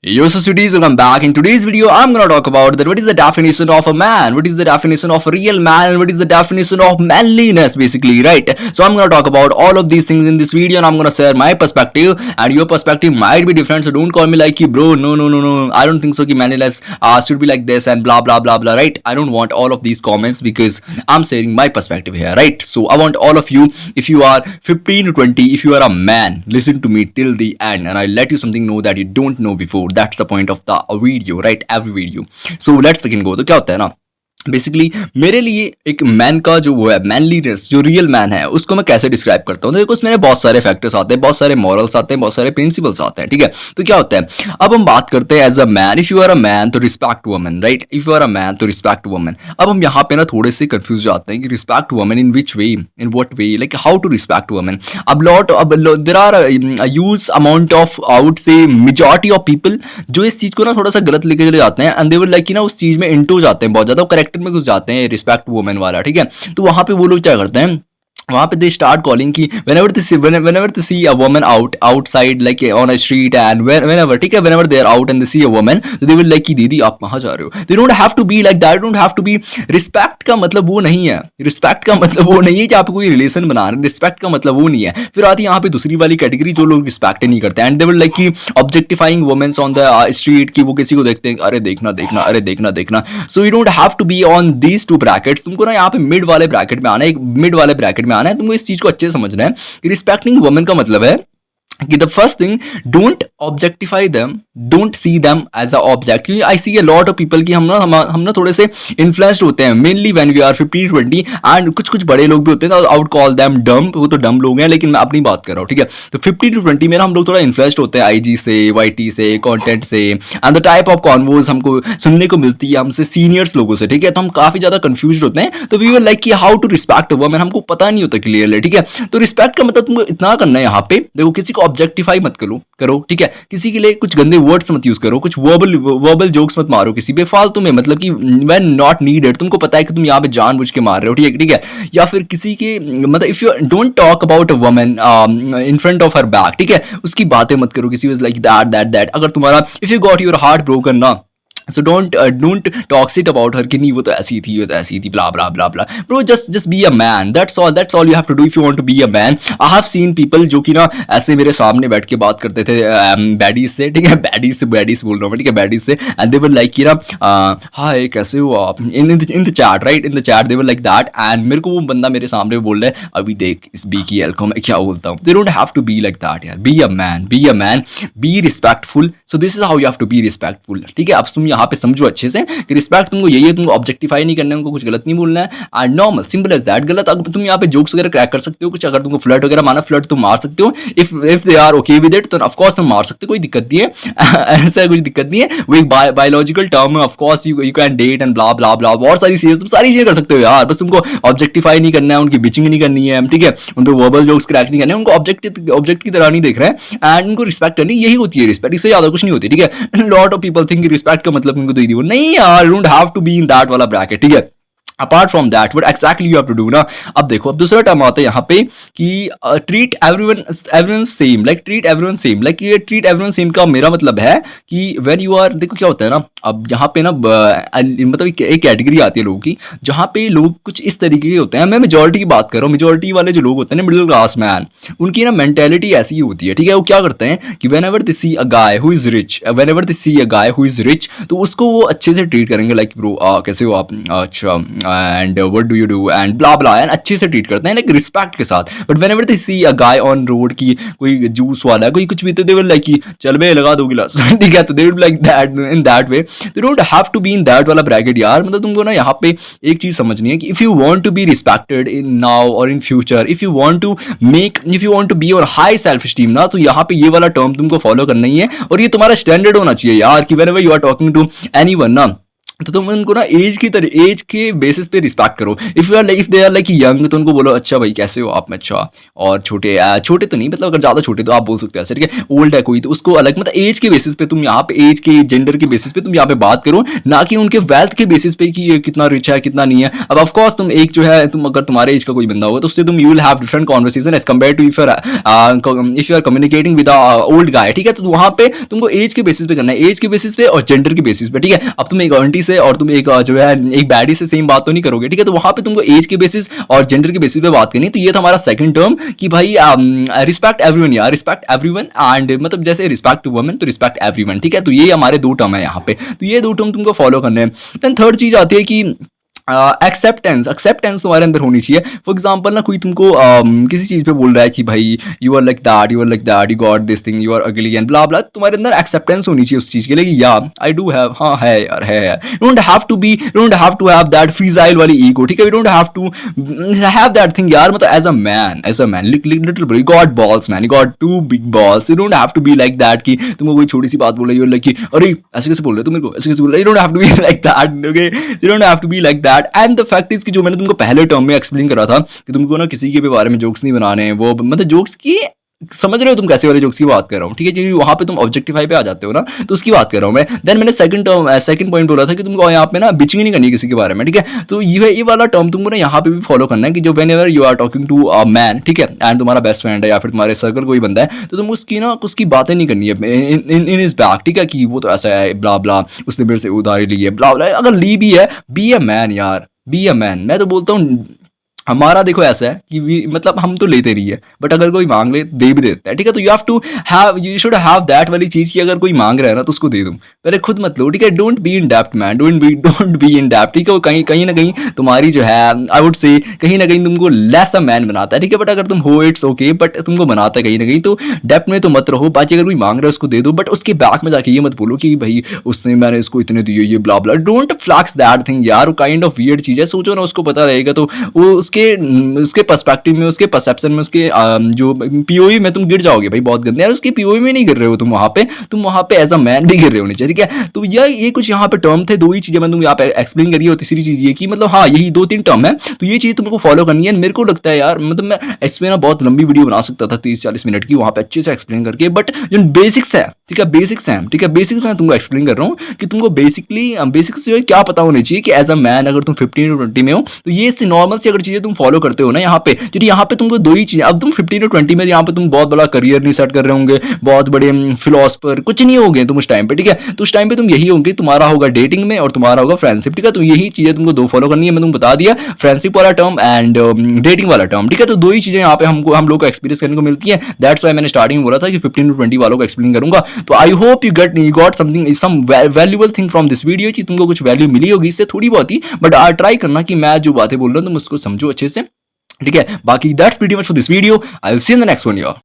Yo, so sweeties, welcome back. In today's video, I'm gonna talk about that what is the definition of a man, what is the definition of a real man, and what is the definition of manliness, basically, right? So I'm gonna talk about all of these things in this video, and I'm gonna share my perspective, and your perspective might be different. So don't call me like you, bro. No. I don't think so. Ki manliness should be like this and blah blah blah blah, right? I don't want all of these comments because I'm sharing my perspective here, right? So I want all of you, if you are 15 to 20, if you are a man, listen to me till the end, and I'll let you something know that you don't know before. That's the point of the video, right? Every video. So let's begin go. तो क्या होता है ना, basically मेरे लिए एक man का जो वो है मैनलीनेस, जो रियल मैन है, उसको मैं कैसे डिस्क्राइब करता हूँ। तो देखो उसमें बहुत सारे फैक्टर्स आते हैं, बहुत सारे मॉरल्स आते हैं, बहुत सारे प्रिंसिपल्स आते हैं, ठीक है। तो क्या होता है, अब हम बात करते हैं as a man. If you are a man तो respect woman, right? If you are a man तो रिस्पेक्ट वुमन। अब हम यहाँ पे ना थोड़े से कंफ्यूज जाते हैं कि respect woman in which way, in what way, like how to respect woman. अब there are huge amount of, I would say majority of people जो इस चीज को ना थोड़ा सा गलत लेके चले जाते हैं, एंड दे विल लाइक कि ना उस चीज में इंटू जाते हैं, बहुत ज्यादा करेक्टर में घुस जाते हैं रिस्पेक्ट वुमेन वाला, ठीक है। तो वहां पे वो लोग क्या करते हैं, वहां पे दे स्टार्ट कॉलिंग की whenever they see a woman outside like on a street and whenever, ठीक है, whenever they are out and they see a woman, so they will like कि दीदी आप कहाँ जा रहे हो। they don't have to be like that, don't have to be। Respect का मतलब वो नहीं है, रिस्पेक्ट का मतलब वो नहीं है कि आप कोई रिलेशन बना रहे हैं, रिस्पेक्ट का मतलब वो नहीं है। फिर आती है यहाँ पे दूसरी वाली कैटेगरी, जो लोग रिस्पेक्ट नहीं करते एंड दे विल लाइक कि objectifying womens on the street, की वो किसी को देखते हैं, अरे देखना देखना, अरे देखना देखना। So you don't have to be on these two brackets. तुमको ना यहाँ पे मिड वाले ब्रैकेट में आना है, एक मिड वाले ब्रैकेट में आना है। तुमको इस चीज को अच्छे से समझना है कि रिस्पेक्टिंग वुमेन का मतलब है कि the first thing, don't objectify them, don't see them as a object. क्योंकि I see a lot of people की हम ना थोड़े से इन्फ्लुएंस्ड होते हैं, mainly when we are 15-20, and कुछ बड़े लोग भी होते हैं, आई वुड कॉल देम डम। वो तो डम लोग हैं, लेकिन मैं अपनी बात कर रहा हूँ, ठीक है। तो 15-20 में ना हम लोग थोड़ा इन्फ्लुएंस्ड होते हैं आईजी से, वाईटी से, कंटेंट से, एंड द टाइप ऑफ कॉन्वोज हमको सुनने को मिलती है हमसे सीनियर्स लोगों से, ठीक है। तो हम काफी ज्यादा कंफ्यूज होते हैं। तो वी वर लाइक कि हाउ टू रिस्पेक्ट वुमेन, हमको पता नहीं होता क्लियरली, ठीक है। तो रिस्पेक्ट का मतलब तुमको इतना करना है यहाँ पे, देखो किसी को ऑब्जेक्टिफाई मत करो, ठीक है। किसी के लिए कुछ गंदे वर्ड्स मत यूज करो, कुछ वर्बल जोक्स मत मारो किसी पे फालतू में, मतलब कि व्हेन नॉट नीडेड। तुमको पता है कि तुम यहाँ पे जानबूझ के मार रहे हो, ठीक है। या फिर किसी के मतलब if you don't talk about a woman in front of her back, ठीक है। उसकी बातें मत करो, किसी लाइक दैट। अगर तुम्हारा if you got your heart broken ना, so don't talk shit about her कि नहीं वो तो ऐसी थी, वो तो ऐसी थी, blah blah blah blah. Bro just be a man, that's all you have to do if you want to be a man. I have seen people जो कि ना ऐसे मेरे सामने बैठ के बात करते थे बैडीज से, ठीक है, बैडीज बोल रहा हूँ मैं, ठीक है, बैडीज से, एंड दे वर लाइक कि ना हाय कैसे हो आप, in the chat, right, in the chat they were like that. And मेरे को वो बंदा मेरे सामने बोल रहा है, अभी देख इस बी की एल को मैं क्या बोलता हूँ। They don't have to be like that यार, be a man, be respectful. So this is how you have to be respectful, ठीक है। अब तुम यहाँ पे समझो अच्छे से कि रिस्पेक्ट तुमको यही है, तुमको ऑब्जेक्टिफाई नहीं करना है, उनको कुछ गलत नहीं बोलना है, and normal simple as that. गलत अगर तुम यहाँ पे जोक्स वगैरह क्रैक कर सकते हो, कुछ अगर तुमको फ्लर्ट वगैरह माना, फ्लर्ट तुम मार सकते हो, if they are okay with it, तो ऑफ कोर्स तुम मार सकते हो, कोई दिक्कत नहीं है। ऐसा कोई दिक्कत नहीं है, वो एक बायोलॉजिकल टर्म है, of course you can date and blah blah blah, बहुत सारी चीजें तुम सारी चीजें कर सकते हो यार। बस तुमको ऑब्जेक्टिफाई नहीं करना है, उनकी बिचिंग नहीं करनी है, ठीक है, उनको वर्बल जोक्स क्रैक नहीं करने, उनको ऑब्जेक्ट की तरह नहीं देख रहे हैं, एंड उनको रिस्पेक्ट करनी, यही होती है रिस्पेक्ट, इससे ज्यादा कुछ नहीं होती, ठीक है। Lot of people think respect का मतलब उनको दे दी, वो नहीं यार, don't have to be in that वाला ब्रैकेट, ठीक है। Apart from that what exactly you have to do ना, अब देखो अब दूसरा टर्म आता है यहाँ पे कि treat everyone same, like treat everyone same, like ये ट्रीट एवरीवन सेम का मेरा मतलब है कि व्हेन यू आर, देखो क्या होता है ना, अब यहाँ पे ना मतलब एक कैटेगरी आती है लोगों की, जहाँ पे लोग कुछ इस तरीके के होते हैं। मैं मेजोरिटी की बात कर रहा हूँ, मेजोरिटी वाले जो लोग होते हैं ना, मिडिल क्लास मैन, उनकी ना मेंटेलिटी ऐसी ही होती है, ठीक है। वो क्या करते हैं कि whenever they see a guy who is rich, when they see a guy who is rich, तो उसको वो अच्छे से ट्रीट करेंगे, लाइक ब्रो कैसे हो आप, अच्छा, and what do you do and blah blah, and अच्छे से ट्रीट करते हैं, लाइक रिस्पेक्ट के साथ। But whenever they see a guy on road, की कोई जूस वाला कोई कुछ भी, तो दे विल लाइक कि चल बे लगा दो गिलास, ठीक है। तो they will like that in that way, they don't have to be in that वाला ब्रैकेट यार। मतलब तुमको ना यहाँ पे एक चीज समझनी है कि if you want to be respected in now और in future, if you want to be on high self esteem ना, तो यहाँ पे ये वाला टर्म तुमको फॉलो करना ही है, और ये तुम्हारा स्टैंडर्ड होना चाहिए यार, कि whenever you are talking to anyone ना, तो तुम उनको ना एज के बेसिस पे रिस्पेक्ट करो। If they are like young तो उनको बोलो अच्छा भाई कैसे हो आप, मैं अच्छा। और छोटे तो नहीं, मतलब अगर ज़्यादा छोटे तो आप बोल सकते हो ऐसे, ठीक है। ओल्ड है कोई तो उसको अलग, मतलब एज के बेसिस पे तुम यहाँ पे, एज के जेंडर के बेसिस पे तुम यहाँ पे बात करो, ना कि उनके वेल्थ के बेसिस पे कि ये कितना रिच है कितना नहीं है। अब ऑफ कोर्स तुम एक जो है, तुम अगर तुम्हारे एज का कोई बंदा होगा तो उससे तुम you will have different conversation as compare to if you are communicating with old guy, ठीक है। तो वहाँ पे तुमको एज के बेसिस पे करना है, एज के बेसिस पे और जेंडर के बेसिस पे, ठीक है। अब तुम एक आंटी से और तुम एक जो है एक बैडी से सेम बात तो नहीं करोगे, ठीक है। तो वहां पे तुमको एज के बेसिस और जेंडर के बेसिस पे बात करनी। तो ये था हमारा सेकंड टर्म कि भाई रिस्पेक्ट एवरीवन यार, रिस्पेक्ट एवरीवन एंड मतलब जैसे रिस्पेक्ट टू वुमेन तो रिस्पेक्ट एवरीवन, ठीक है। तो ये हमारे दो टर्म है यहाँ पे, तो ये दो टर्म तुमको फॉलो करने हैं। देन थर्ड चीज आती है कि एक्सेप्टेंस तुम्हारे अंदर होनी चाहिए। फॉर एग्जाम्पल ना कोई तुमको किसी चीज़ पे बोल रहा है कि भाई you are like that, you got this thing, you are ugly and blah blah, तुम्हारे अंदर एक्सेप्टेंस होनी चाहिए उस चीज़ के लिए कि या आई डू हैव, हाँ है यार, है यार। Don't have to have that fragile वाली ईगो, ठीक है। You don't have to have that thing यार, मतलब as a man little bro, you got balls man, you got two big balls. You don't have to be like that कि तुमको कोई छोटी सी बात बोल रही हो लाइक कि अरे ऐसे कैसे बोल रहे हो तुम मेरे को, ऐसे कैसे बोल रहे हो। You don't have to be like that, okay, you don't have to be like that. And the fact is कि जो मैंने तुमको पहले टर्म में एक्सप्लेन करा था कि तुमको ना किसी के भी बारे में जोक्स नहीं बनाने हैं, वो मतलब जोक्स की, समझ रहे हो तुम कैसे वाले जोक्स की बात कर रहा हूँ, ठीक है। क्योंकि वहां पे तुम ऑब्जेक्टिफाई पे आ जाते हो ना, तो उसकी बात कर रहा हूँ मैं। देन मैंने सेकंड पॉइंट बोला था कि तुमको यहाँ पे ना बिचिंग नहीं करनी किसी के बारे में, ठीक है। तो ये वाला टर्म तुमको ना यहाँ पे भी फॉलो करना है कि जो whenever you are talking to a man, ठीक है, एंड तुम्हारा बेस्ट फ्रेंड है या फिर तुम्हारे सर्कल कोई बंदा है, तो तुम उसकी बातें नहीं करनी है इन इज बैक, ठीक है, कि वो तो ऐसा है ब्ला ब्ला, उसने मेरे से उधारी ली है ब्ला ब्ला। अगर ली भी है, बी अ मैन यार, बी अ मैन। मैं तो बोलता हूँ हमारा देखो ऐसा है कि मतलब हम तो लेते नहीं है, बट अगर कोई मांग ले दे भी देता है, ठीक है। तो यू शुड हैव दैट वाली चीज की, अगर कोई मांग रहा है ना तो उसको दे दूं, पहले खुद मत लो, ठीक है। Don't be in depth man, don't be in depth, ठीक है। वो कहीं कहीं ना कहीं तुम्हारी जो है आई वुड से कहीं ना कहीं तुमको लेस अ मैन बनाता है, ठीक है। बट अगर तुम हो इट्स ओके, बट तुमको बनाता है कहीं ना कहीं, तो डेप्ट में तो मत रहो। बाकी अगर कोई मांग रहा है उसको दे दो, बट उसके बैक में जाके ये मत बोलो कि भाई उसने मैंने इसको इतने दिए ये ब्ला ब्ला। डोंट फ्लैक्स दैट थिंग यार, काइंड ऑफ वियर्ड चीज है। सोचो ना उसको पता रहेगा तो वो उसके पर्सपेक्टिव में, उसके परसेप्शन में, उसके जो पीओवी में तुम गिर जाओगे भाई बहुत गंदे यार। उसके पीओवी में नहीं गिर रहे हो तुम वहां पे एज अ मैन भी गिर रहे होने चाहिए, ठीक है। तो ये कुछ यहाँ पे टर्म थे, दो ही चीजें मैं तुम यहाँ पे एक्सप्लेन करी। और तीसरी चीज ये कि मतलब हाँ यही 2-3 टर्म है, तो ये चीज तुमको फॉलो करनी है। मेरे को लगता है यार, मतलब मैं इसमें ना बहुत लंबी वीडियो बना सकता था 30-40 मिनट की, वहां पे अच्छे से एक्सप्लेन करके, बट जो बेसिक्स है, ठीक है, बेसिक्स हैं, ठीक है, बेसिक्स मैं तुमको एक्सप्लेन कर रहा हूँ कि तुमको बेसिक्स जो है क्या पता होनी चाहिए कि एज अ मैन अगर तुम 15 to 20 में हो तो ये नॉर्मल सी अगर चीजें तुम फॉलो करते हो ना यहाँ पे, क्योंकि यहाँ पे तुमको दो ही चीजें, अब तुम 15 to 20 में यहाँ पे तुम बहुत बड़ा करियर नहीं सेट कर रहे होंगे, बहुत बड़े फिलोसफर कुछ नहीं होंगे तुम उस टाइम पे, ठीक है। तो उस टाइम पे तुम यही होंगे, तुम्हारा होगा डेटिंग में और तुम्हारा होगा फ्रेंडशिप, ठीक है। तो यही चीजें तुमको दो फॉलो करनी है, मैं तुमको बता दिया, फ्रेंडशिप वाला टर्म एंड डेटिंग वाला टर्म, ठीक है। तो दो ही चीजें यहाँ पे हम लोग को एक्सपीरियंस करने को मिलती है। दैट्स वाई मैंने स्टार्टिंग में बोला था कि 15 to 20 वालों को एक्सप्लेन करूंगा। तो I hope you got something, some valuable thing from this video, कि तुमको कुछ वैल्यू मिली होगी इससे थोड़ी बहुत ही, बट ट्राई करना कि मैं जो बातें बोल रहा हूँ तुम उसको समझो अच्छे से, ठीक है। बाकी that's pretty much for this video, I will see in the next one यार।